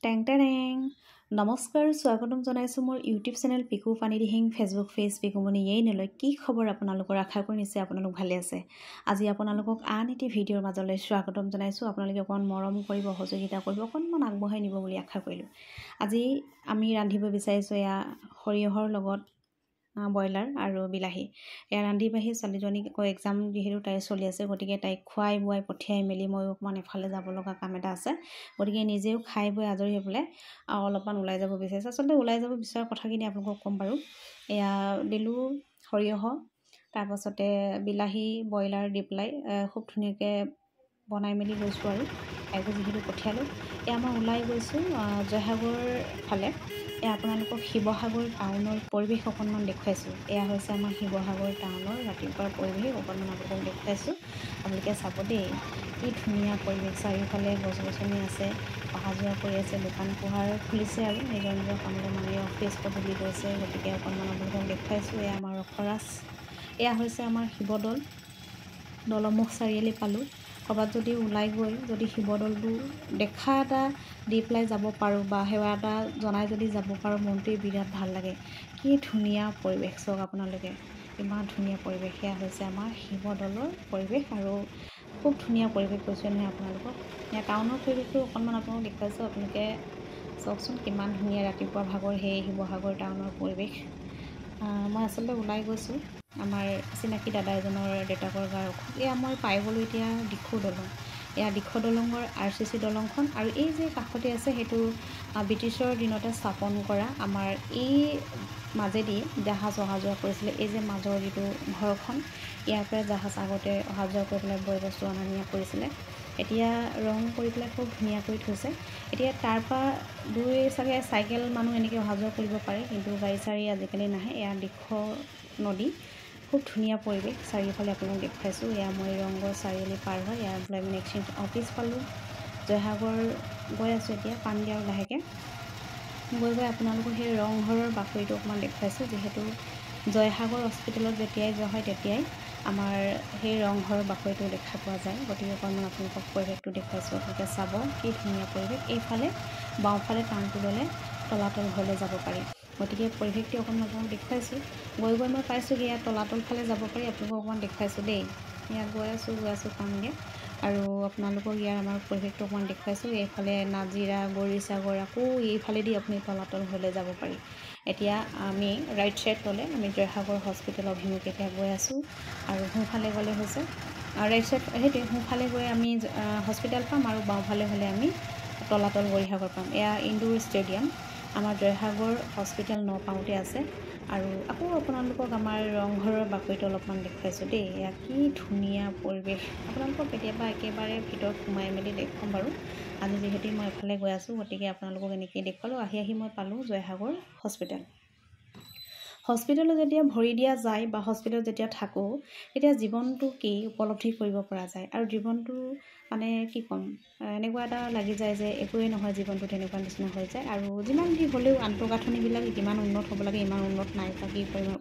টেং টেং নমস্কাৰ স্বাগতম জনাইছোঁ মোৰ YouTube channel Piku Panidihing Facebook page Pikumoni এই নলয় কি খবৰ আপোনালোকৰ আশা কৰি নিশ্চয় আপোনালোক ভালে আছে আজি আপোনালোকক আন এটি ভিডিঅ'ৰ মাজলৈ স্বাগতম জনাইছোঁ আপোনালোকে অকণ মৰম কৰিব সহযোগিতা কৰিব অকণমান আগবঢ়াই নিব বুলি আশা কৰিলোঁ আজি আমি ৰান্ধিব বিচাৰিছোঁ এয়া সৰিয়হৰ লগত ব্ৰইলাৰ আৰু বিলাহী এয়া ৰান্ধি বাঢ়ি ছোৱালীজনীক আকৌ এক্সাম যিহেতু তাই চলি আছে গতিকে তাইক খুৱাই বুৱাই পঠিয়াই মেলি মই অকণমান এফালে যাব লগা কাম এটা আছে গতিকে নিজেও খাই বৈ আজৰি হৈ পেলাই অলপমান ওলাই যাব বিচাৰিছোঁ আচলতে ওলাই যাব বিচৰা কথাখিনি আপোনালোকক ক'ম বাৰু এয়া দিলোঁ সৰিয়হ তাৰপাছতে বিলাহী ব্ৰইলাৰ দি পেলাই খুব ধুনীয়াকৈ বনাই মেলি গৈছোঁ আৰু তাইকো যিহেতু পঠিয়ালোঁ এয়া মই ওলাই গৈছোঁ জয়সাগৰ ফালে এয়া আপোনালোকক শিৱসাগৰ টাউনৰ পৰিৱেশ অকণমান দেখুৱাইছোঁ এয়া হৈছে আমাৰ শিৱসাগৰ টাউনৰ ৰাতিপুৱাৰ পৰিৱেশ অকণমান আপোনালোকক দেখুৱাইছোঁ আপোনালোকে চাব দেই কি ধুনীয়া পৰিৱেশ চাৰিওফালে গছ গছনি আছে অহা যোৱা কৰি আছে দোকান পোহাৰ খুলিছে আৰু নিজৰ নিজৰ কামলৈ মানুহে অফিচ পদূলি গৈছে গতিকে অকণমান আপোনালোকক দেখুৱাইছোঁ এয়া আমাৰ ৰসৰাজ এয়া হৈছে আমাৰ শিৱদৌল দলমুখ চাৰিআলি পালোঁ ক'ৰবাত যদি ওলাই গৈ যদি শিৱদৌলটো দেখা এটা দি পেলাই যাব পাৰোঁ বা সেৱা এটা জনাই যদি যাব পাৰোঁ মনটোৱে বিৰাট ভাল লাগে কি ধুনীয়া পৰিৱেশ চাওক আপোনালোকে ইমান ধুনীয়া পৰিৱেশ সেয়া হৈছে আমাৰ শিৱদৌলৰ পৰিৱেশ আৰু খুব ধুনীয়া পৰিৱেশ কৈছোঁ নহয় আপোনালোকক ইয়াৰ টাউনৰ পৰিৱেশটো অকণমান আপোনালোকক দেখুৱাইছোঁ আপোনালোকে চাওকচোন কিমান ধুনীয়া ৰাতিপুৱা ভাগৰ সেই শিৱসাগৰ টাউনৰ পৰিৱেশ মই আচলতে ওলাই গৈছোঁ আমাৰ চিনাকি দাদা এজনৰ দেউতাকৰ গাৰ অসুখ এয়া মই পাই গ'লোঁ এতিয়া দিখৌ দলং এয়া দিখৌ দলঙৰ RCC দলংখন আৰু এই যে কাষতে আছে সেইটো ব্ৰিটিছৰ দিনতে স্থাপন কৰা আমাৰ এই মাজেদি জাহাজ অহা যোৱা কৰিছিলে এই যে মাজৰ যিটো ঘৰখন ইয়াৰ পৰা জাহাজ আগতে অহা যোৱা কৰি পেলাই বয় বস্তু অনা নিয়া কৰিছিলে এতিয়া ৰং কৰি পেলাই খুব ধুনীয়াকৈ থৈছে এতিয়া তাৰপৰা দুই চাগে চাইকেল মানুহ এনেকৈ অহা যোৱা কৰিব পাৰে কিন্তু গাড়ী চাড়ী আজিকালি নাহে এয়া দিখৌ নদী খুব ধুনীয়া পৰিৱেশ চাৰিওফালে আপোনাক দেখুৱাইছোঁ এয়া মই ৰংঘৰ চাৰিআলি পাৰ হয় এয়া এমপ্লয়মেণ্ট এক্সচেঞ্জ অফিচ পালোঁ জয়সাগৰ গৈ আছোঁ এতিয়া পামগৈ আৰু লাহেকৈ গৈ আপোনালোকৰ সেই ৰংঘৰৰ বাকৰিটো অকণমান দেখুৱাইছোঁ যিহেতু জয়সাগৰ হস্পিটেলত যেতিয়াই যোৱা হয় তেতিয়াই আমাৰ সেই ৰংঘৰৰ বাকৰিটো দেখা পোৱা যায় গতিকে অকণমান আপোনালোকক পৰিৱেশটো দেখুৱাইছোঁ আপোনালোকে চাব কি ধুনীয়া পৰিৱেশ এইফালে বাওঁফালে টানটো ল'লে তলাতল ঘৰলৈ যাব পাৰি গতিকে পৰিৱেশটো অকণমান আপোনালোকক দেখুৱাইছোঁ গৈ মই পাইছোঁগৈ ইয়াত তলাতল ফালে যাব পাৰি আপোনালোকক অকণমান দেখুৱাইছোঁ দেই ইয়াত গৈ আছোঁ পামগৈ আৰু আপোনালোকক ইয়াৰ আমাৰ পৰিৱেশটো অকণমান দেখুৱাইছোঁ এইফালে নাজিৰা গৌৰীসাগৰ আকৌ এইফালেদি আপুনি তলাতল ঘৰলৈ যাব পাৰি এতিয়া আমি ৰাইট ছাইড ল'লে আমি জয়সাগৰ হস্পিটেল অভিমুখে এতিয়া গৈ আছোঁ আৰু সোঁফালে গ'লে হৈছে ৰাইট ছাইড সেইটোৱে সোঁফালে গৈ আমি হস্পিটেল পাম আৰু বাওঁফালে হ'লে আমি তলাতল গৌৰীসাগৰ পাম এয়া ইনডোৰ ষ্টেডিয়াম আমাৰ জয়সাগৰ হস্পিটেল নপাওঁতে আছে আৰু আকৌ আপোনালোকক আমাৰ ৰংঘৰৰ বাকৰিটো অলপমান দেখুৱাইছোঁ দেই এয়া কি ধুনীয়া পৰিৱেশ আপোনালোকক কেতিয়াবা একেবাৰে ভিতৰত সোমাই মেলি দেখুৱাম বাৰু আজি যিহেতু মই এফালে গৈ আছোঁ গতিকে আপোনালোকক এনেকৈয়ে দেখুৱালোঁ আহি মই পালোঁ জয়সাগৰ হস্পিটেলত যেতিয়া ভৰি দিয়া যায় বা হস্পিটেলত যেতিয়া থাকোঁ তেতিয়া জীৱনটো কি উপলব্ধি কৰিব পৰা যায় আৰু জীৱনটো মানে কি ক'ম এনেকুৱা এটা লাগি যায় যে একোৱেই নহয় জীৱনটো তেনেকুৱা নিচিনা হৈ যায় আৰু যিমান যি হ'লেও আন্তঃগাঁথনিবিলাক কিমান উন্নত হ'ব লাগে ইমান উন্নত নাই বা কি পৰিমাণ